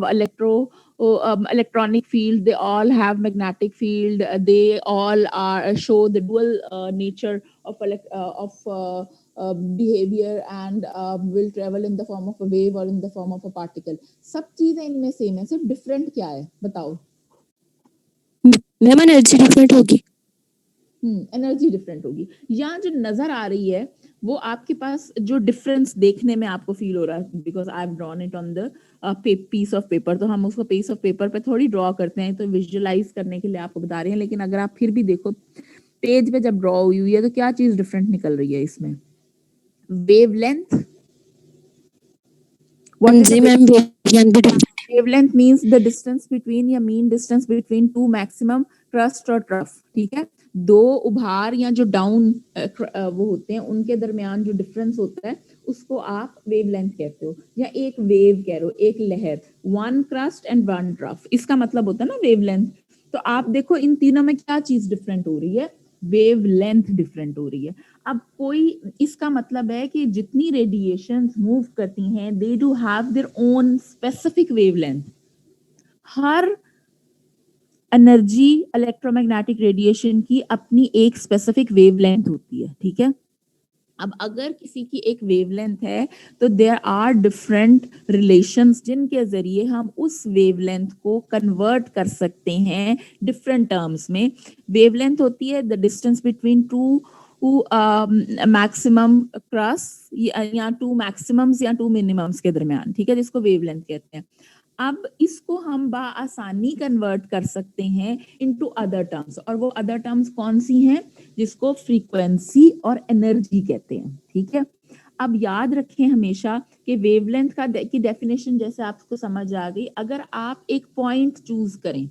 electronic field, they all have magnetic field, they all are show the dual nature of behavior and will travel in the form of a wave or in the form of a particle. सब चीजें इनमें same है, सिर्फ different क्या है बताओ? Ma'am energy different होगी। Energy different होगी। यहाँ जो नजर आ रही है वो आपके पास जो डिफरेंस देखने में आपको फील हो रहा है, because I have drawn it on the piece of paper, तो हम उसको पीस ऑफ पेपर पे थोड़ी ड्रॉ करते हैं, तो विजुअलाइज करने के लिए आपको बता रहे हैं। लेकिन अगर आप फिर भी देखो पेज पे जब ड्रॉ हुई है तो क्या चीज डिफरेंट निकल रही है इसमें? वेवलेंथ। जी मैम वेवलेंथ भी different. Wavelength means the distance between या mean distance between two maximum crust और trough, ठीक है? दो उभार या जो डाउन वो होते हैं उनके दरमियान जो डिफरेंस होता है उसको आप वेवलेंथ कहते हो, या एक वेव कह रहे हो, एक लहर, one crust and one trough, इसका मतलब होता है ना वेवलेंथ। तो आप देखो इन तीनों में क्या चीज डिफरेंट हो रही है? वेवलेंथ डिफरेंट हो रही है। अब कोई इसका मतलब है कि जितनी रेडिएशंस मूव करती हैं they do have their own specific wavelength. Her energy electromagnetic radiation की अपनी एक स्पेसिफिक वेवलेंथ होती है, ठीक है? अब अगर किसी की एक वेवलेंथ है तो देयर आर डिफरेंट रिलेशंस जिनके जरिए हम उस वेवलेंथ को कन्वर्ट कर सकते हैं डिफरेंट टर्म्स में। वेवलेंथ होती है the distance between two maximum cross या टू मैक्सिमम्स या टू मिनिमम्स के दरमियान, ठीक है, जिसको वेवलेंथ कहते हैं। अब इसको हम बाआसानी कन्वर्ट कर सकते हैं इनटू अदर टर्म्स, और वो अदर टर्म्स कौन सी हैं? जिसको फ्रीक्वेंसी और एनर्जी कहते हैं, ठीक है? अब याद रखें हमेशा कि वेवलेंथ का की डेफिनेशन जैसे आपको समझ आ गई। अगर आप एक पॉइंट चूज करें,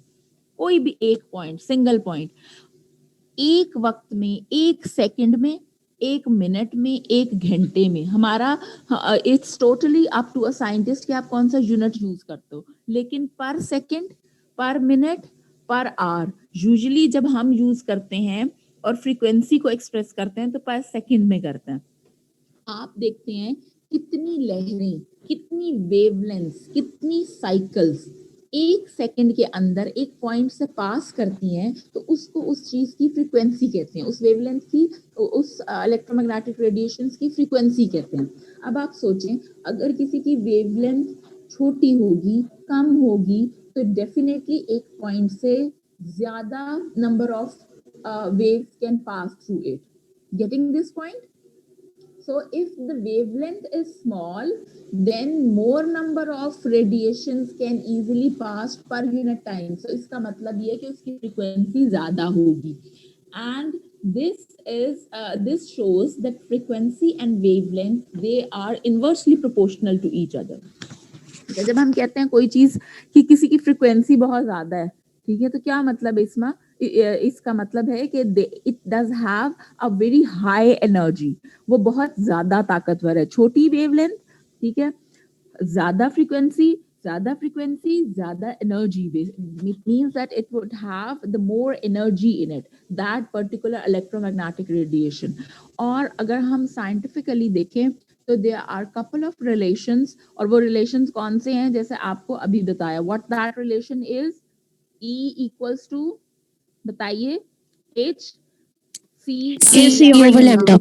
कोई भी एक पॉइंट, सिंगल पॉइंट, एक वक्त में, एक सेकंड में, एक मिनट में, एक घंटे में, हमारा it's totally up to a scientist कि आप कौन सा यूनिट यूज करते हो, लेकिन पर सेकंड, पर मिनट, पर आवर यूजुअली जब हम यूज करते हैं और फ्रीक्वेंसी को एक्सप्रेस करते हैं तो पर सेकंड में करते हैं। आप देखते हैं कितनी लहरें, कितनी वेवलेंथ्स, कितनी साइकिल्स एक सेकंड के अंदर एक पॉइंट से पास करती हैं, तो उसको उस चीज की फ्रीक्वेंसी कहते हैं, उस वेवलेंथ की, उस इलेक्ट्रोमैग्नेटिक रेडिएशंस की फ्रीक्वेंसी कहते हैं। अब आप सोचें अगर किसी की वेवलेंथ छोटी होगी, कम होगी, तो डेफिनेटली एक पॉइंट से ज्यादा number of waves can pass through it. Getting this point? So if the wavelength is small, then more number of radiations can easily pass per unit time. So इसका मतलब ये है कि उसकी frequency ज़्यादा होगी, and this shows that frequency and wavelength they are inversely proportional to each other. जब हम कहते हैं कोई चीज कि किसी की फ्रीक्वेंसी बहुत ज्यादा है, ठीक है, तो क्या मतलब है इसमें? इसका मतलब है कि it does have a very high energy, वो बहुत ज्यादा ताकतवर है। छोटी वेवलेंथ, ठीक है, ज्यादा फ्रीक्वेंसी, ज्यादा energy, it means that it would have the more energy in it, that particular electromagnetic radiation. और अगर हम साइंटिफिकली देखें तो there are couple of relations, और वो रिलेशंस कौन से हैं? जैसे आपको अभी बताया, what that relation is, E equals to, बताइए, H C ओवर लैम्डा।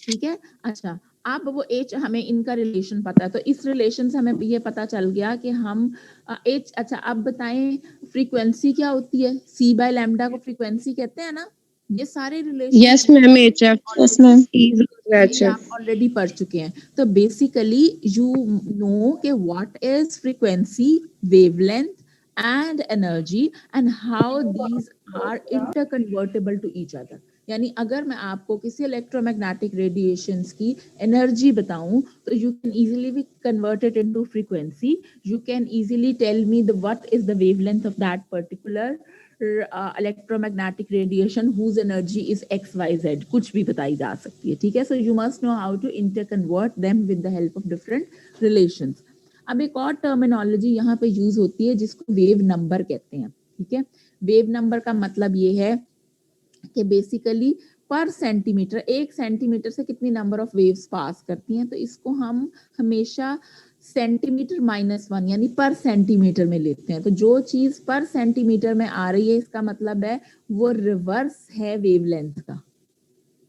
ठीक है। अच्छा, अब वो H हमें इनका रिलेशन पता है, तो इस रिलेशन से हमें ये पता चल गया कि हम H, अच्छा अब बताएं फ्रीक्वेंसी क्या होती है? C बाय लैम्डा को फ्रीक्वेंसी कहते हैं ना? ये सारे relation yes ma'am HF, yes ma'am. आप ऑलरेडी पढ़ चुके हैं। तो बेसिकली यू नो कि what is frequency, wavelength and energy, and how these are interconvertible to each other. यानी अगर मैं आपको किसी इलेक्ट्रोमैग्नेटिक रेडिएशंस की एनर्जी बताऊं तो you can easily be converted into frequency, you can easily tell me the what is the wavelength of that particular electromagnetic radiation whose energy is XYZ, कुछ भी बताई जा सकती है, ठीक है? So you must know how to interconvert them with the help of different relations. अब एक और टर्मिनोलॉजी यहाँ पे यूज होती है जिसको वेव नंबर कहते हैं, ठीक है? वेव नंबर का मतलब ये है कि बेसिकली पर सेंटीमीटर, एक सेंटीमीटर से कितनी नंबर ऑफ वेव्स पास करती हैं, तो इसको हम हमेशा सेंटीमीटर -1 यानी पर सेंटीमीटर में लेते हैं। तो जो चीज पर सेंटीमीटर में आ रही है इसका मतलब है वो रिवर्स है वेवलेंथ का,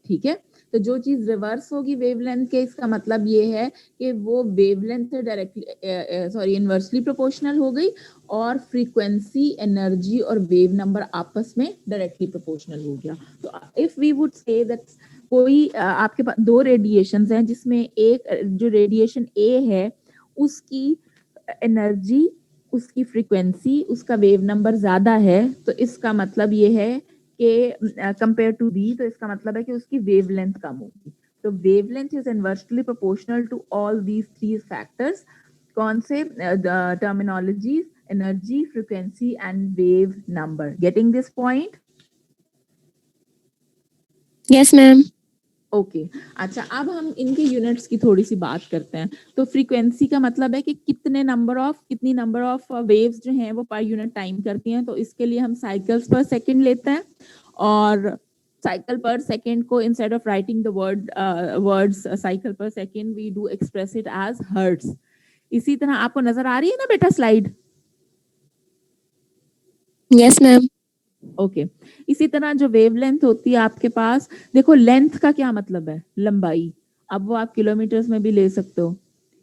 ठीक है। तो जो चीज रिवर्स होगी वेवलेंथ के, इसका मतलब ये है कि वो वेवलेंथ से डायरेक्टली इनवर्सली प्रोपोर्शनल हो गई और फ्रीक्वेंसी, एनर्जी और वेव नंबर आपस में डायरेक्टली प्रोपोर्शनल हो गया। तो if we would say that कोई आपके पास दो रेडिएशंस हैं जिसमें एक जो रेडिएशन ए है उसकी एनर्जी, उसकी फ्रीक्वेंसी, उसका वेव नंबर ज्यादा है, तो इसका मतलब ये है कि कंपेयर टू बी, तो इसका मतलब है कि उसकी वेवलेंथ कम होगी। तो wavelength is inversely proportional to all these three factors. कौन से terminologies? Energy, frequency and wave number. Getting this point? Yes ma'am. Okay अच्छा, अब हम इनके यूनिट्स की थोड़ी सी बात करते हैं। तो फ्रीक्वेंसी का मतलब है कि कितनी नंबर ऑफ वेव्स जो हैं वो पर यूनिट टाइम करती हैं। तो इसके लिए हम साइकिल्स पर सेकंड लेते हैं, और साइकिल पर सेकंड को instead of writing the words cycle per second we do express it as hertz. इसी तरह आपको नजर आ रही है ना बेटा स्लाइड? Yes ma'am. ओके इसी तरह जो वेवलेंथ होती है आपके पास, देखो लेंथ का क्या मतलब है? लंबाई। अब वो आप किलोमीटर्स में भी ले सकते हो,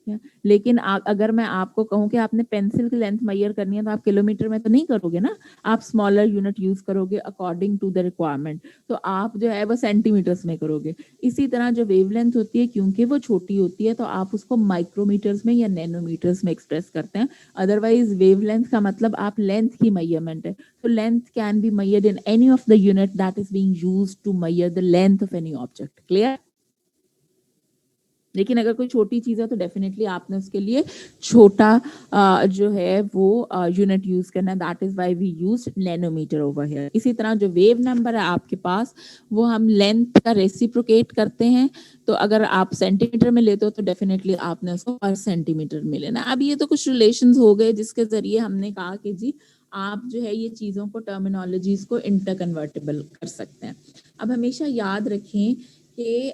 ठीक है? लेकिन अगर मैं आपको कहूं कि आपने पेंसिल की लेंथ मेजर करनी है तो आप किलोमीटर में तो नहीं करोगे ना, आप स्मॉलर यूनिट यूज करोगे अकॉर्डिंग टू द रिक्वायरमेंट। तो आप जो है वो सेंटीमीटर्स में करोगे। इसी तरह जो वेवलेंथ होती है क्योंकि वो छोटी होती है तो आप उसको माइक्रोमीटर्स में या नैनोमीटर्स में एक्सप्रेस करते हैं। अदरवाइज वेवलेंथ का मतलब आप लेंथ की मेजरमेंट है। So length can be measured in any of the unit that is being used to measure the length of any object. Clear? लेकिन अगर कोई छोटी चीज है तो डेफिनेटली आपने उसके लिए छोटा जो है वो यूनिट यूज करना है। That is why we use nanometre over here. इसी तरह जो वेव नंबर है आपके पास वो हम लेंथ का रेसिप्रोकेट करते हैं। तो अगर आप सेंटीमीटर में लेते हो तो डेफिनेटली आपने उसको पर सेंटीमीटर में लेना। अब ये तो कुछ रिलेशंस हो गए जिसके जरिए हमने कहा कि जी आप जो है ये चीजों को, टर्मिनोलॉजीज को इंटरकन्वर्टेबल कर सकते हैं। अब हमेशा याद रखें कि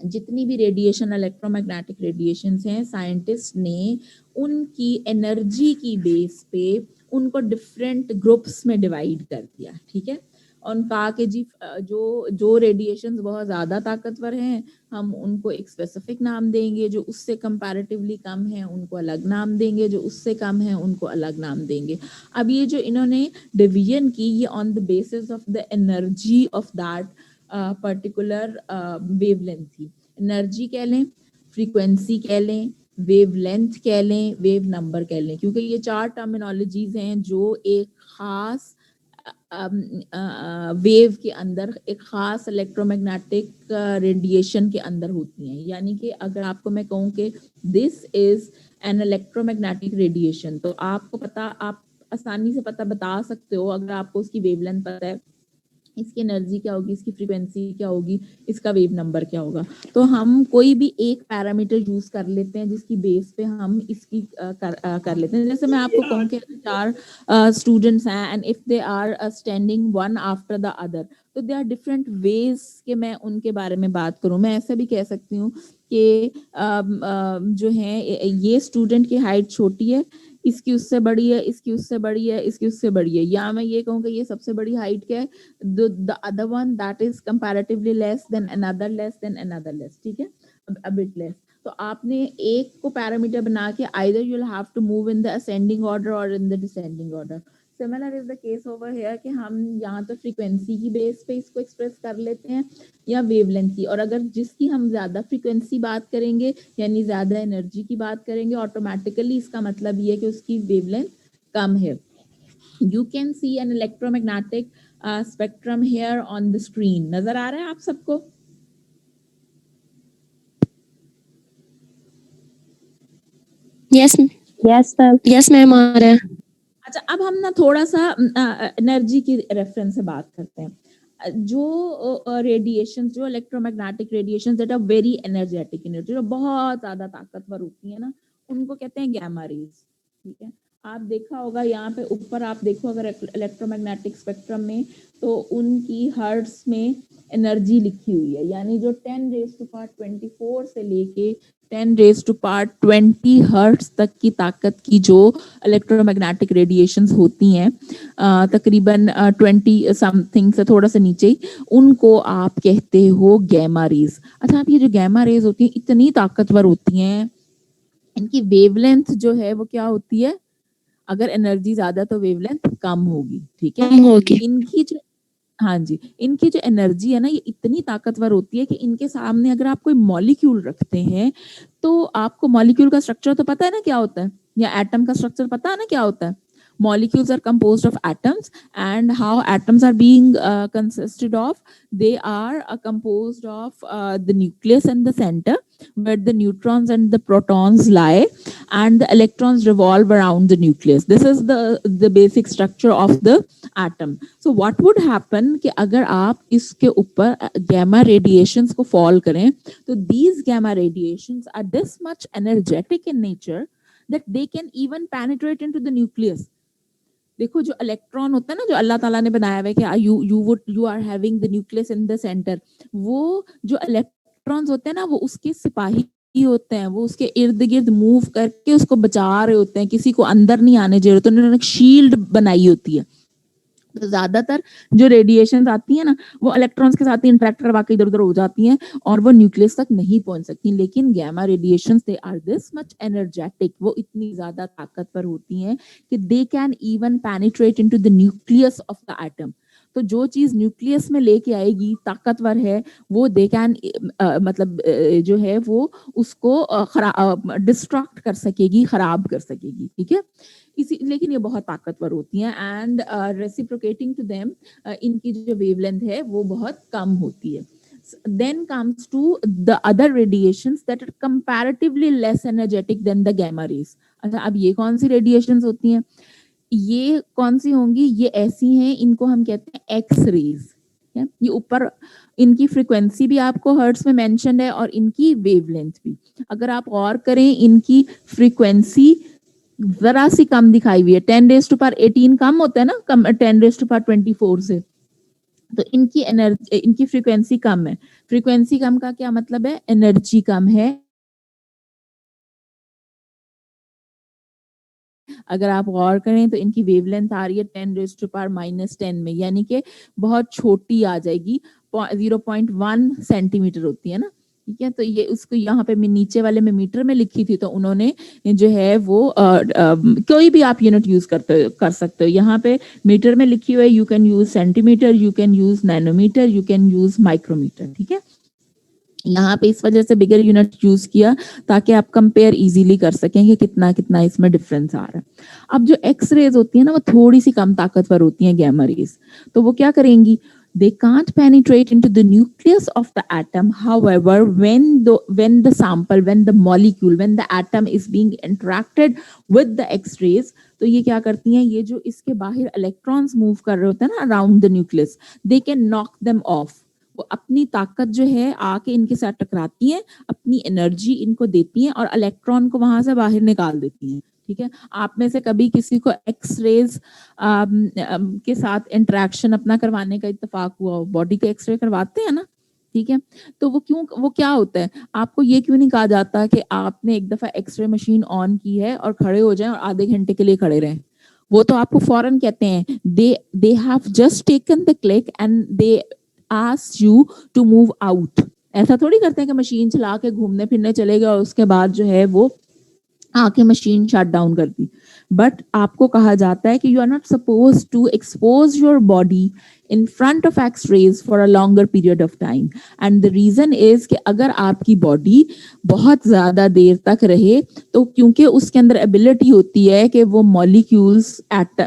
जितनी भी रेडिएशन, इलेक्ट्रोमैग्नेटिक रेडिएशंस हैं, साइंटिस्ट ने उनकी एनर्जी की बेस पे उनको डिफरेंट ग्रुप्स में डिवाइड कर दिया, ठीक है। और कहा कि जी जो रेडिएशंस बहुत ज्यादा ताकतवर हैं हम उनको एक स्पेसिफिक नाम देंगे, जो उससे कंपैरेटिवली कम है उनको अलग नाम देंगे, जो उससे कम है उनको अलग नाम देंगे। अब ये जो इन्होंने डिवीजन की ये on the basis of the energy of that particular wavelength थी। एनर्जी कह लें, फ्रीक्वेंसी कह लें, वेवलेंथ कह लें, वेव नंबर कह लें, क्योंकि ये चार टर्मिनोलॉजीज हैं जो एक खास वेव के अंदर, एक खास इलेक्ट्रोमैग्नेटिक रेडिएशन के अंदर होती हैं। यानी कि अगर आपको मैं कहूँ कि this is an electromagnetic radiation, तो आपको पता, आप आसानी से पता बता सकते हो अगर आपको उसकी वेवलेंथ पता है, इसकी एनर्जी क्या होगी, इसकी फ्रीक्वेंसी क्या होगी, इसका वेव नंबर क्या होगा। तो हम कोई भी एक पैरामीटर यूज कर लेते हैं जिसकी बेस पे हम इसकी कर लेते हैं। जैसे मैं आपको कहूँ कि चार स्टूडेंट्स हैं and if they are standing one after the other, तो दे आर डिफरेंट वेज के मैं उनके बारे में बात करूं। मैं ऐसा भी कह सकती हूँ कि जो है ये स्टूडेंट की हाइट छोटी है, इसकी उससे बड़ी है, इसकी उससे बड़ी है, इसकी उससे बड़ी है। या मैं ये कहूँ कि ये सबसे बड़ी हाइट क्या है, the other one that is comparatively less than another, less than another less, ठीक है, a bit less। तो आपने एक को पैरामीटर बना के either you'll have to move in the ascending order or in the descending order. Similar is the case over here कि हम यहाँ तो फ्रीक्वेंसी की बेस पे इसको एक्सप्रेस कर लेते हैं या वेवलेंथ की, और अगर जिसकी हम ज्यादा फ्रीक्वेंसी बात करेंगे यानी ज्यादा एनर्जी की बात करेंगे, ऑटोमेटिकली इसका मतलब ये है कि उसकी वेवलेंथ कम है। You can see an electromagnetic spectrum here on the screen. नजर आ रहा है आप सबको? यस यस मैम आ रहा है। अच्छा, अब हम ना थोड़ा सा एनर्जी की रेफरेंस से बात करते हैं। जो रेडिएशन, जो electromagnetic radiation that are very energetic energy, जो बहुत ज्यादा ताकतवर होती है ना, उनको कहते हैं गैमा रेज, ठीक है। आप देखा होगा यहाँ पे ऊपर आप देखो अगर इलेक्ट्रोमैग्नेटिक स्पेक्ट्रम में, तो उनकी हर्ट्ज में एनर्जी लिखी हुई है, यानी जो 10⁻24 से लेके 10⁻20 हर्ट्ज तक की ताकत की जो इलेक्ट्रोमैग्नेटिक रेडिएशंस होती हैं, तकरीबन 20 समथिंग से थोड़ा सा नीचे ही, उनको आप कहते हो गैमा रेज। अच्छा, आप ये जो गैमा रेज होती हैं इतनी ताकतवर होती हैं, इनकी वेवलेंथ जो है वो क्या होती है, अगर एनर्जी ज्यादा तो वेवलेंथ कम होगी, ठीक है। होगी। इनकी जो, हाँ जी, इनकी जो एनर्जी है ना ये इतनी ताकतवर होती है कि इनके सामने अगर आप कोई मॉलिक्यूल रखते हैं तो आपको मॉलिक्यूल का स्ट्रक्चर तो पता है ना क्या होता है, या एटम का स्ट्रक्चर पता है ना क्या होता है। Molecules are composed of atoms, and how atoms are being consisted of, they are composed of the nucleus and the center, where the neutrons and the protons lie, and the electrons revolve around the nucleus. This is the basic structure of the atom. So what would happen कि अगर आप इसके ऊपर gamma radiations को fall करें, तो these gamma radiations are this much energetic in nature that they can even penetrate into the nucleus. देखो जो इलेक्ट्रॉन होता है ना, जो अल्लाह ताला ने बनाया हुआ है कि you are having the nucleus in the centre, वो जो इलेक्ट्रॉन्स होते हैं ना वो उसके सिपाही होते हैं, वो उसके इर्द गिर्द मूव करके उसको बचा रहे होते हैं, किसी को अंदर नहीं आने दे रहे, तो उन्होंने एक शील्ड बनाई होती है। तो ज्यादातर जो रेडिएशन आती है ना वो इलेक्ट्रॉन्स के साथ इंटरेक्ट करवा के इधर उधर हो जाती हैं और वो न्यूक्लियस तक नहीं पहुंच सकती। लेकिन gamma radiations they are this much energetic, वो इतनी ज्यादा ताकतवर होती हैं कि they can even penetrate into the nucleus of the atom. तो जो चीज न्यूक्लियस में लेके आएगी ताकतवर है, वो दे कैन मतलब जो है वो उसको डिस्ट्रक्ट कर सकेगी, खराब कर सकेगी, ठीक है। इसी लेकिन ये बहुत ताकतवर होती हैं एंड रेसिप्रोकेटिंग टू देम इनकी जो वेवलेंथ है वो बहुत कम होती है। Then comes to the other radiations that are comparatively less energetic than the gamma rays. अच्छा, अब ये कौन सी रेडिएशंस होती हैं, ये कौन सी होंगी, ये ऐसी हैं, इनको हम कहते हैं एक्स रेज। ये ऊपर इनकी फ्रीक्वेंसी भी आपको हर्ट्ज में मेंशन है और इनकी वेवलेंथ भी। अगर आप गौर करें इनकी फ्रीक्वेंसी जरा सी कम दिखाई हुई है, 10⁻18 कम होता है ना, कम 10⁻24 से, तो इनकी एनर्जी, इनकी फ्रीक्वेंसी कम है। फ्रीक्वेंसी कम का क्या मतलब है, एनर्जी कम है। अगर आप गौर करें तो इनकी वेवलेंथ आ रही है 10⁻−10 में, यानी कि बहुत छोटी आ जाएगी, 0.1 सेंटीमीटर होती है ना, ठीक है। तो ये उसको यहाँ पे नीचे वाले में मीटर में लिखी थी, तो उन्होंने जो है वो कोई भी आप यूनिट यूज कर सकते हो। यहाँ पे मीटर में लिखी हुई है, you can use centimetre, you can use nanometre, you can use micrometre, ठीक है। यहाँ पे इस वजह से बिगर यूनिट यूज किया ताकि आप कंपेयर इजीली कर सकें कि कितना कितना इसमें डिफरेंस आ रहा है। अब जो एक्स रेज होती है ना वो थोड़ी सी कम ताकतवर होती हैं, गैमा रेज, तो वो क्या करेंगी, they can't penetrate into the nucleus of the atom. However, when the molecule, when the atom is being interacted with the x-rays, तो ये क्या करती हैं, ये जो इसके बाहर इलेक्ट्रॉन्स मूव कर रहे होते हैं ना around the nucleus, they can knock them off. वो अपनी ताकत जो है आके इनके साथ टकराती हैं, अपनी एनर्जी इनको देती हैं और इलेक्ट्रॉन को वहां से बाहर निकाल देती हैं, ठीक है। आप में से कभी किसी को एक्स रेज के साथ इंटरेक्शन अपना करवाने का इत्तेफाक हुआ हो, बॉडी के एक्सरे करवाते हैं ना, ठीक है। तो वो क्या होता है, आपको ये क्यों नहीं कहा जाता कि आपने एक दफा एक्सरे मशीन ऑन की है और खड़े हो जाएं और आधे घंटे के लिए खड़े रहें, वो तो आपको फौरन कहते हैं they have just taken the click and they ask you to move out. ऐसा थोड़ी करते हैं कि मशीन चला के घूमने फिरने चले गए और उसके बाद जो है वो आके मशीन शट डाउन कर दी। बट आपको कहा जाता है कि you are not suppose to expose your body in front of x-rays for a longer period of time, and the reason is कि अगर आपकी बॉडी बहुत ज्यादा देर तक रहे तो क्योंकि उसके अंदर एबिलिटी होती है कि वो मॉलिक्यूल्स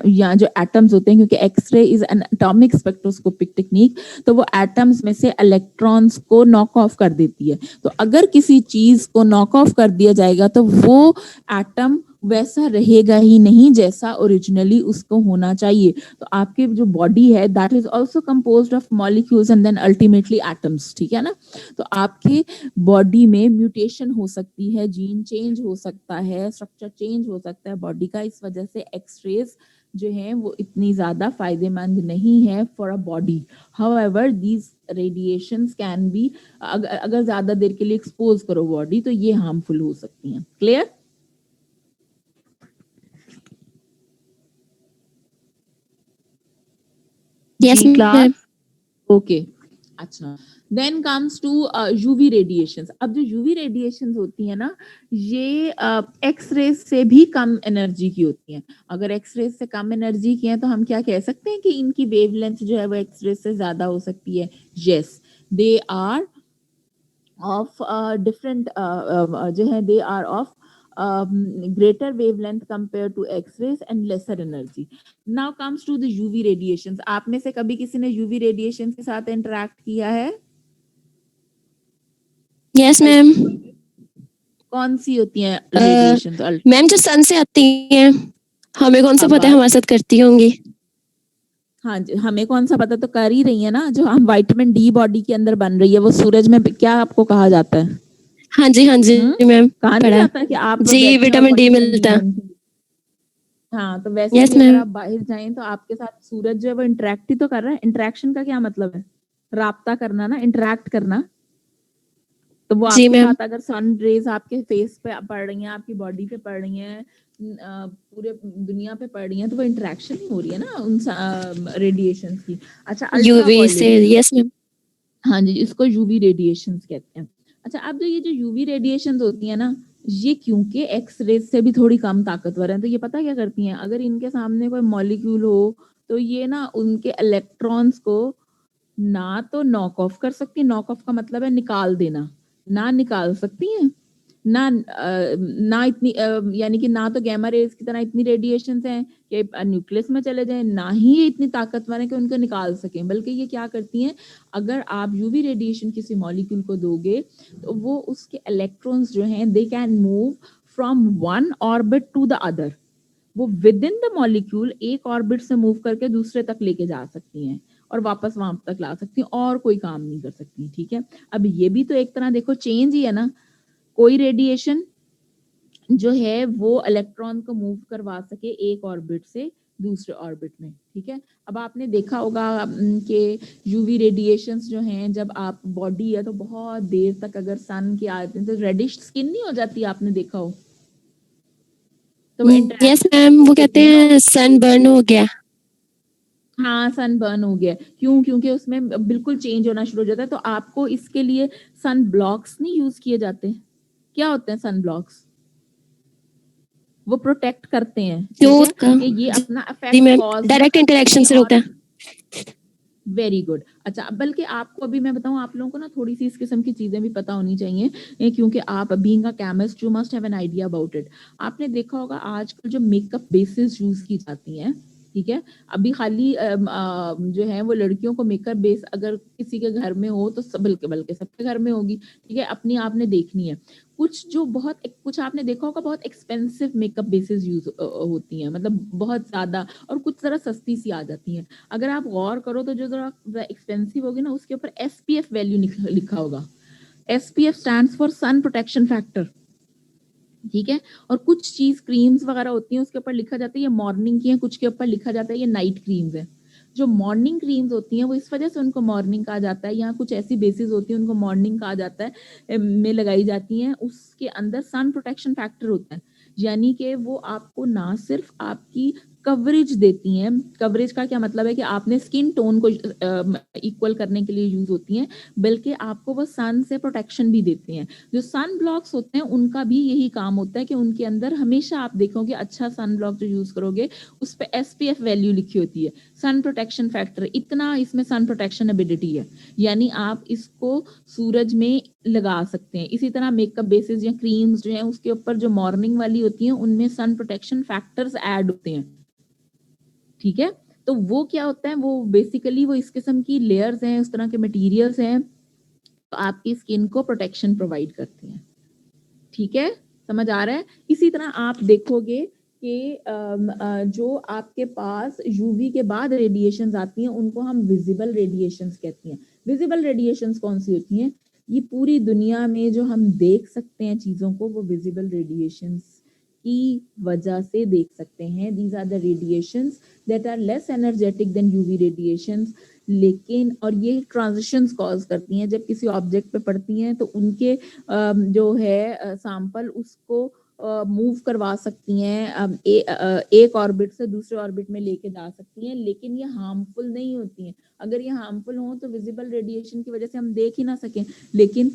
या जो एटम्स होते हैं, क्योंकि X-ray is an atomic spectroscopic technique, तो वो एटम्स में से इलेक्ट्रॉन्स को नॉक ऑफ कर देती है। तो अगर किसी चीज को नॉक ऑफ कर दिया जाएगा तो वो एटम वैसा रहेगा ही नहीं जैसा ओरिजिनली उसको होना चाहिए। तो आपकी जो बॉडी है that is also composed of molecules and then ultimately atoms, ठीक है ना। तो आपकी बॉडी में म्यूटेशन हो सकती है, जीन चेंज हो सकता है, स्ट्रक्चर चेंज हो सकता है बॉडी का, इस वजह से एक्सरेज जो है वो इतनी ज्यादा फायदेमंद नहीं है for a body. However these radiations can be, अगर ज्यादा देर के लिए एक्सपोज करो बॉडी तो ये हार्मफुल हो सकती हैं। क्लियर? Yes, जी क्लास? ma'am. ओके, अच्छा। Then comes to UV radiations. अब जो यूवी रेडिएशंस होती है ना, ये एक्स रेज से भी कम एनर्जी की होती हैं। अगर एक्स रेज से कम एनर्जी की है तो हम क्या कह सकते हैं कि इनकी वेवलेंथ जो है वो एक्स रेज से ज्यादा हो सकती है। Yes, they are of different, जो है they are of greater wavelength compared to x-rays and lesser energy. Now comes to the UV radiations. आप में से कभी किसी ने UV radiations के साथ interact किया है? Yes, ma'am. कौन सी होती हैं radiations? मैम जो सन से आती हैं, हमें कौन सा पता है हमारे साथ करती होंगी? हाँ जी, हमें कौन सा पता, तो कर ही रही है ना। जो हम विटामिन डी बॉडी के अंदर बन रही है वो सूरज में, क्या आपको कहा जाता है? हाँ जी मैम, कहा नहीं पढ़ा। जाता कि आप जी, बैठे और विटामिन डी विटामिन डी मिलता। बनती है। हाँ, तो वैसे यस भी अगर मैम। आप बाहर जाएं तो आपके साथ सूरज जो है वो इंटरेक्ट ही तो कर रहा है। इंटरेक्शन का क्या मतलब है? राब्ता करना ना, इंटरेक्ट करना। तो वो जी आपके मैम। साथ अगर सन रेज आपके फेस पे पड़ रही हैं, आपकी बॉडी पे पड़ रही हैं, पूरे दुनिया पे पड़ रही हैं, तो वो इंटरेक्शन ही हो रही है ना उन रेडिएशन की। अच्छा, यूवी से, अल्ट्रावायलेट, यस मैम। हाँ जी, इसको यूवी रेडिएशंस कहते हैं। अच्छा, अब जो ये जो यूवी रेडिएशंस होती है ना, ये क्योंकि एक्स रेज से भी थोड़ी कम ताकतवर है, तो ये पता क्या करती हैं, अगर इनके सामने कोई मॉलिक्यूल हो तो ये ना उनके इलेक्ट्रॉन्स को ना तो नॉक ऑफ कर सकती, नॉक ऑफ का मतलब है निकाल देना, ना निकाल सकती हैं, ना इतनी यानी कि ना तो गैमा रेज की तरह इतनी रेडिएशंस हैं कि न्यूक्लियस में चले जाएं, ना ही ये इतनी ताकतवर है कि उनको निकाल सकें। बल्कि ये क्या करती हैं, अगर आप यूवी रेडिएशन किसी मॉलिक्यूल को दोगे तो वो उसके इलेक्ट्रॉन्स जो हैं they can move from one orbit to the other. वो विद इन द मॉलिक्यूल एक ऑर्बिट से मूव करके दूसरे तक लेके जा सकती हैं और वापस वहां तक ला सकती हैं, और कोई काम नहीं कर सकती। ठीक है, अब ये भी तो एक तरह देखो चेंज ही है ना। कोई रेडिएशन जो है वो इलेक्ट्रॉन को मूव करवा सके एक ऑर्बिट से दूसरे ऑर्बिट में। ठीक है, अब आपने देखा होगा कि यूवी रेडिएशंस जो हैं, जब आप बॉडी है तो बहुत देर तक अगर सन के आते हैं तो रेडिश स्किन नहीं हो जाती, आपने देखा हो तो वो यस इंटरेक्शन मैम, वो कहते होती है ना। हैं सन बर्न हो गया। हाँ, सन बर्न हो गया, क्यों? क्योंकि उसमें बिल्कुल चेंज होना शुरू हो जाता है। तो आपको इसके लिए सन ब्लॉक्स नहीं यूज किए जाते? क्या होते हैं सन ब्लॉक्स? वो प्रोटेक्ट करते हैं, ठीक है, दूध का। कि ये अपना जी इफेक्ट मैम, कॉज ना डायरेक्ट कर इंटरेक्शन सके। से रोकता और है। Very good. अच्छा, बल्कि आपको अभी मैं बताऊं, आप लोगों को ना थोड़ी सी इस किस्म की चीजें भी पता होनी चाहिए, क्योंकि आप being a chemist you must have an idea about it. आपने देखा होगा आजकल जो मेकअप बेसिस यूज की जाती हैं, ठीक है, अभी खाली जो है वो लड़कियों को मेकअप बेस अगर किसी के घर में हो तो बल्कि बल्कि सबके घर में होगी, ठीक है, अपनी आपने देखनी है। कुछ जो बहुत कुछ आपने देखा होगा बहुत एक्सपेंसिव मेकअप बेसिस यूज होती हैं, मतलब बहुत ज्यादा, और कुछ जरा सस्ती सी आ जाती हैं। अगर आप गौर करो तो जो जरा एक्सपेंसिव होगी ना उसके ऊपर SPF वैल्यू लिखा होगा। SPF stands for sun protection factor, ठीक है। और कुछ चीज क्रीम्स वगैरह होती हैं उसके ऊपर लिखा जाता है ये मॉर्निंग की है, कुछ के ऊपर लिखा जाता है ये नाइट क्रीम्स है। जो मॉर्निंग क्रीम्स होती हैं वो इस वजह से उनको मॉर्निंग कहा जाता है, या कुछ ऐसी बेसिस होती है उनको मॉर्निंग कहा जाता है, में लगाई जाती हैं, उसके अंदर सन प्रोटेक्शन फैक्टर होता है। यानी कि वो आपको ना सिर्फ आपकी कवरेज देती हैं, कवरेज का क्या मतलब है कि आपने स्किन टोन को इक्वल करने के लिए यूज होती हैं, बल्कि आपको वो सन से प्रोटेक्शन भी देते हैं। जो सन ब्लॉक्स होते हैं उनका भी यही काम होता है कि उनके अंदर हमेशा आप देखोगे अच्छा सन ब्लॉक जो यूज करोगे उस पे SPF वैल्यू लिखी होती है, सन प्रोटेक्शन फैक्टर, इतना इसमें सन प्रोटेक्शन एबिलिटी है, यानी आप इसको सूरज में लगा सकते हैं। इसी तरह मेकअप बेसिस या क्रीम्स जो है उसके ऊपर जो मॉर्निंग वाली होती है उनमें सन प्रोटेक्शन फैक्टर्स ऐड होते हैं, ठीक है। तो वो क्या होता है, वो बेसिकली वो इस किस्म की लेयर्स हैं, उस तरह के मटेरियल्स हैं, तो आपकी स्किन को प्रोटेक्शन प्रोवाइड करते हैं, ठीक है, समझ आ रहा है। इसी तरह आप देखोगे कि जो आपके पास यूवी के बाद रेडिएशंस आती हैं उनको हम विजिबल रेडिएशंस कहते हैं। विजिबल रेडिएशंस कौन सी होती हैं? ये पूरी दुनिया में जो हम देख सकते हैं चीजों को, वो विजिबल रेडिएशंस की वजह से देख सकते हैं। These are the radiations that are less energetic than UV radiations, लेकिन और ये ट्रांजिशंस कॉज करती हैं। जब किसी ऑब्जेक्ट पे पड़ती हैं तो उनके जो है सैंपल उसको मूव करवा सकती हैं, एक ऑर्बिट से दूसरे ऑर्बिट में लेके जा सकती हैं, लेकिन ये हार्मफुल नहीं होती हैं। अगर ये हार्मफुल हो तो विजिबल रेडिएशन की वजह से हम देख ही ना सकें, लेकिन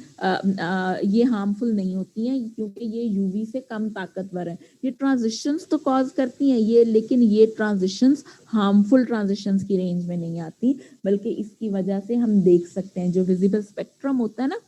ये हार्मफुल नहीं होती हैं क्योंकि ये यूवी से कम ताकतवर है। ये ट्रांजिशंस तो कॉज करती हैं ये, लेकिन ये ट्रांजिशंस हार्मफुल ट्रांजिशंस की रेंज में नहीं आती, बल्कि इसकी वजह से हम देख सकते हैं। जो विजिबल स्पेक्ट्रम होता है ना,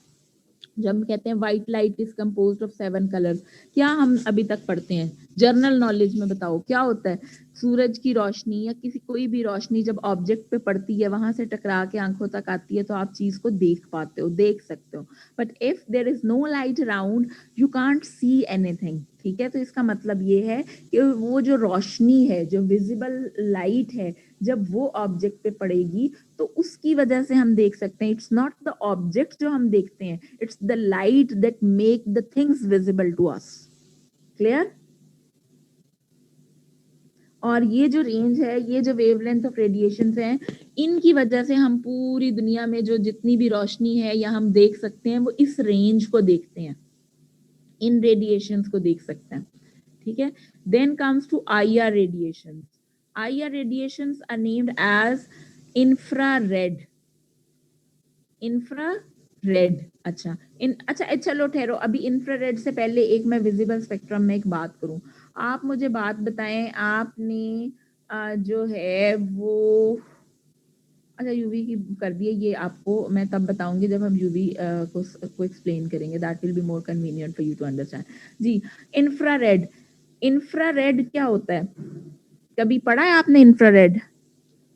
जब हम कहते हैं white light is composed of 7 colours, क्या हम अभी तक पढ़ते हैं जर्नल नॉलेज में? बताओ क्या होता है? सूरज की रोशनी या किसी कोई भी रोशनी जब ऑब्जेक्ट पे पड़ती है, वहां से टकरा के आंखों तक आती है, तो आप चीज को देख पाते हो, देख सकते हो। But if there is no light around you can't see anything. ठीक है, तो इसका मतलब ये है कि वो जो रोशनी है, जो विजिबल लाइट है, जब वो ऑब्जेक्ट पे पड़ेगी तो उसकी वजह से हम देख सकते हैं। इट्स नॉट द ऑब्जेक्ट जो हम देखते हैं, it's the light that make the things visible to us. Clear? और ये जो रेंज है, ये जो वेवलेंथ ऑफ रेडिएशंस हैं, इनकी वजह से हम पूरी दुनिया में जो जितनी भी रोशनी है या हम देख सकते हैं, वो इस रेंज को देखते हैं, इन रेडिएशंस को देख सकते हैं। ठीक है, then comes to IR radiations. IR radiations are named as infrared. Infrared, अच्छा चलो ठहरो, अभी इंफ्रारेड से पहले एक मैं विजिबल स्पेक्ट्रम में एक बात करूं। आप मुझे बात बताएं, आपने जो है वो, अच्छा यूवी की कर दिए, ये आपको मैं तब बताऊंगी जब हम यूवी को एक्सप्लेन करेंगे, that will be more convenient for you to understand. जी, इंफ्रारेड। इंफ्रारेड क्या होता है? कभी पढ़ा है आपने इंफ्रारेड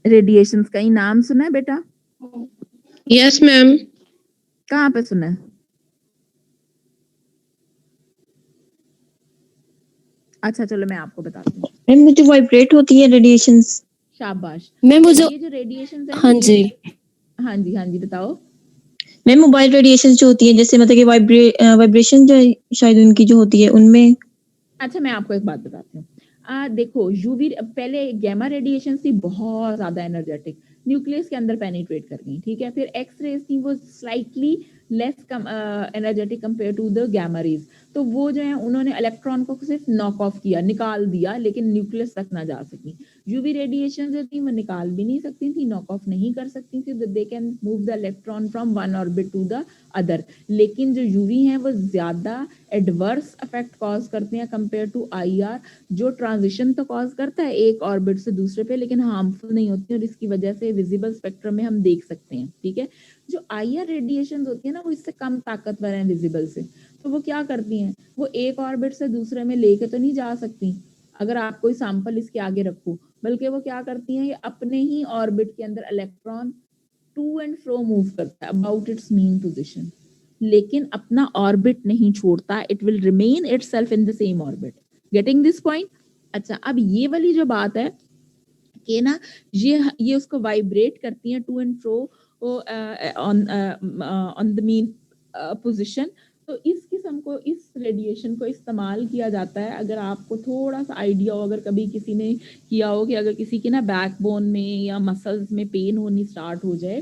रेडिएशंस का? ही नाम सुना है बेटा? Yes ma'am. कहाँ पे सुना है? अच्छा चलो मैं आपको बताती हूँ। मैम मुझे वाइब्रेट होती है रेडिएशंस। शाबाश। मैम मुझे, ये जो रेडिएशंस है, हाँ जी, हाँ जी बताओ। मैम मोबाइल रेडिएशंस जो होती है, जैसे मतलब कि वाइब्रेशन जो है, शायद उनकी जो होती है उनमें। अच्छा मैं आपको एक बात बताती हूँ। देखो यूवी, पहले गैमा रेडिएशन थी बहुत ज्यादा एनर्जेटिक, न्यूक्लियस के अंदर पेनिट्रेट कर गई। ठीक है, फिर एक्स रेज थी, वो slightly less energetic compare to the gamma rays. तो वो जो है उन्होंने इलेक्ट्रॉन को सिर्फ नॉक ऑफ किया, निकाल दिया, लेकिन न्यूक्लियस तक ना जा सकी। यूवी रेडिएशन जो थी वो निकाल भी नहीं सकती थी, नॉक ऑफ नहीं कर सकती थी, they can move the electron from one orbit to the other. लेकिन जो यूवी है वो ज्यादा एडवर्स इफेक्ट कॉज करते हैं कंपेयर टू IR, जो ट्रांजिशन तो कॉज करता है एक ऑर्बिट से दूसरे पे, लेकिन हार्मफुल नहीं होती, और इसकी वजह से विजिबल स्पेक्ट्रम में हम देख सकते हैं। ठीक है, जो IR रेडिएशन होती है ना, वो इससे कम ताकतवर है विजिबल से। तो वो क्या करती हैं, वो एक ऑर्बिट से दूसरे में लेके तो नहीं जा सकती अगर आप कोई सैंपल इसके आगे रखो, बल्कि वो क्या करती हैं, ये अपने ही ऑर्बिट के अंदर electron to and fro move करता है अबाउट इट्स मीन पोजिशन, लेकिन अपना ऑर्बिट नहीं छोड़ता, it will remain itself in the same orbit. Getting this point? अच्छा, अब ये वाली जो बात है कि ना, ये उसको वाइब्रेट करती हैं to and fro on the mean position. तो इस किस्म को, इस रेडिएशन को इस्तेमाल किया जाता है, अगर आपको थोड़ा सा आइडिया हो, अगर कभी किसी ने किया हो कि अगर किसी की ना बैकबोन में या मसल्स में पेन होनी स्टार्ट हो जाए,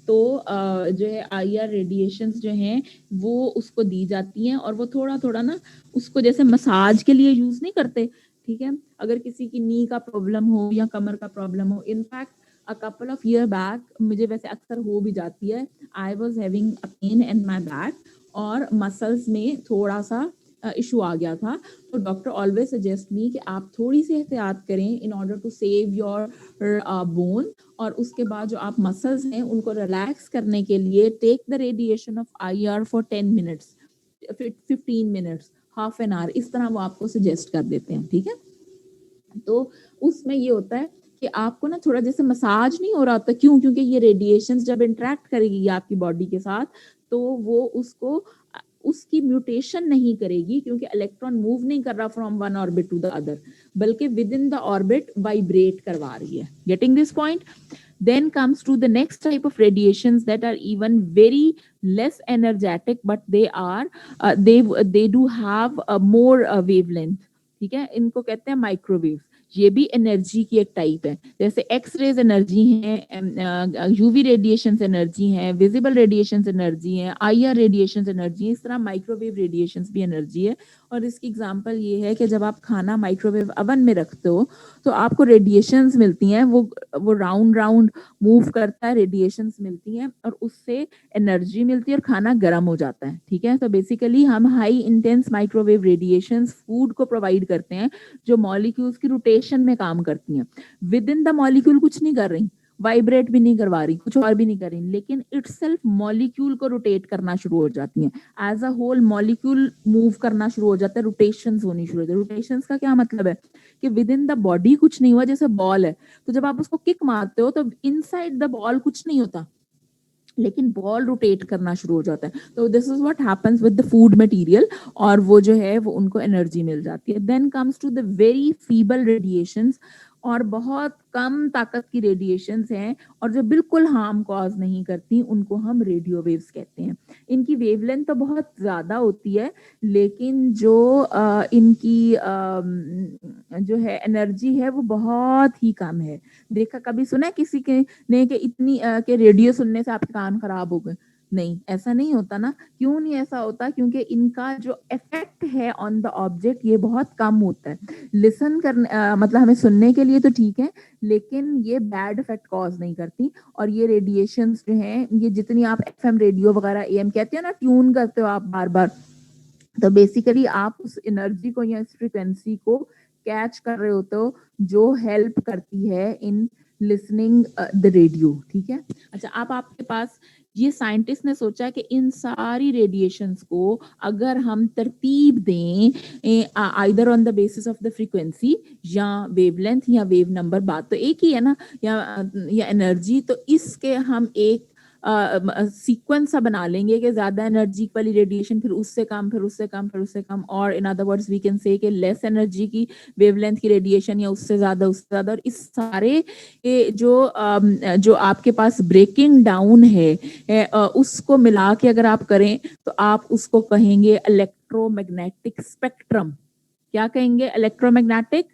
तो जो है IR रेडिएशंस जो हैं वो उसको दी जाती हैं, और वो थोड़ा थोड़ा ना उसको जैसे मसाज के लिए यूज नहीं करते। ठीक है, अगर किसी की नी का प्रॉब्लम हो या कमर का प्रॉब्लम हो, in fact a couple of year back, मुझे वैसे अक्सर हो भी जाती है, I was having a pain in my back और मसल्स में थोड़ा सा इशू आ गया था। तो डॉक्टर ऑलवेज सजेस्ट मी कि आप थोड़ी सी एहतियात करें in order to save your bone, और उसके बाद जो आप मसल्स हैं उनको रिलैक्स करने के लिए take the radiation of IR for 10 minutes, 15 minutes, half an hour, इस तरह वो आपको सजेस्ट कर देते हैं। ठीक है, तो उसमें ये होता है कि आपको ना थोड़ा जैसे मसाज नहीं हो रहा होता, क्यों? क्योंकि ये रेडिएशंस जब इंटरेक्ट करेगी आपकी बॉडी के साथ, तो वो उसको उसकी म्यूटेशन नहीं करेगी, क्योंकि इलेक्ट्रॉन मूव नहीं कर रहा from one orbit to the other, बल्कि within the orbit vibrate करवा रही है। Getting this point? Then comes to the next type of radiations that are even very less energetic, but they are they do have a more wavelength. ठीक है, इनको कहते हैं microwaves. ये भी एनर्जी की एक टाइप है, जैसे एक्स रेज एनर्जी है, यूवी रेडिएशन एनर्जी है, विजिबल रेडिएशन एनर्जी है, IR रेडिएशन एनर्जी है, इस तरह माइक्रोवेव रेडिएशन भी एनर्जी है। और इसकी एग्जांपल ये है कि जब आप खाना माइक्रोवेव ओवन में रखते हो तो आपको रेडिएशंस मिलती हैं, वो राउंड राउंड मूव करता है, रेडिएशंस मिलती हैं और उससे एनर्जी मिलती है और खाना गर्म हो जाता है। ठीक है, तो बेसिकली हम high intense microwave radiations food को प्रोवाइड करते हैं जो मॉलिक्यूल्स की रोटेशन में काम करती हैं। विद इन द मॉलिक्यूल कुछ नहीं कर रही, वाइब्रेट भी नहीं करवा रही, कुछ और भी नहीं कर रही, लेकिन इटसेल्फ मॉलिक्यूल को रोटेट करना शुरू हो जाती हैं। As a whole molecule move करना शुरू हो जाता है, रोटेशंस होनी शुरू हो जाती है। रोटेशंस का क्या मतलब है कि विद इन द बॉडी कुछ नहीं हुआ, जैसे बॉल है तो जब आप उसको किक मारते हो तो इनसाइड द बॉल कुछ नहीं होता, लेकिन बॉल रोटेट करना शुरू हो जाता है। तो this is what happens with the food material, और वो जो है वो उनको एनर्जी मिल जाती है। Then comes to the very feeble radiations, और बहुत कम ताकत की रेडिएशंस हैं और जो बिल्कुल हार्म कॉज नहीं करती, उनको हम रेडियो वेव्स कहते हैं। इनकी वेवलेंथ तो बहुत ज्यादा होती है, लेकिन जो इनकी जो है एनर्जी है वो बहुत ही कम है। देखा, कभी सुना है किसी के ने कि इतनी के रेडियो सुनने से आपके कान खराब हो गए? नहीं, ऐसा नहीं होता ना। क्यों नहीं ऐसा होता? क्योंकि इनका जो इफेक्ट है ऑन द ऑब्जेक्ट ये बहुत कम होता है। लिसन करने मतलब हमें सुनने के लिए तो ठीक है, लेकिन ये बैड इफेक्ट कॉज नहीं करती। और ये रेडिएशंस जो हैं, ये जितनी आप FM रेडियो वगैरह AM कहते हो ना, ट्यून करते हो आप बार बार, तो बेसिकली आप उस एनर्जी को या इस फ्रीक्वेंसी को कैच कर रहे होते हो, जो हेल्प करती है इन लिसनिंग द रेडियो। ठीक है, अच्छा, अब आपके पास ये साइंटिस्ट ने सोचा कि इन सारी रेडिएशंस को अगर हम तरतीब दें either on the basis of the frequency या वेवलेंथ या वेव नंबर, बात तो एक ही है ना, या एनर्जी, तो इसके हम एक सीक्वेंस सा बना लेंगे कि ज्यादा एनर्जी वाली रेडिएशन, फिर उससे कम, फिर उससे कम, फिर उससे कम, और in other words we can say कि लेस एनर्जी की वेवलेंथ की रेडिएशन या उससे ज्यादा, उससे ज्यादा। और इस सारे जो आपके पास ब्रेकिंग डाउन है उसको मिला के अगर आप करें तो आप उसको कहेंगे इलेक्ट्रोमैग्नेटिक स्पेक्ट्रम। क्या कहेंगे? इलेक्ट्रोमैग्नेटिक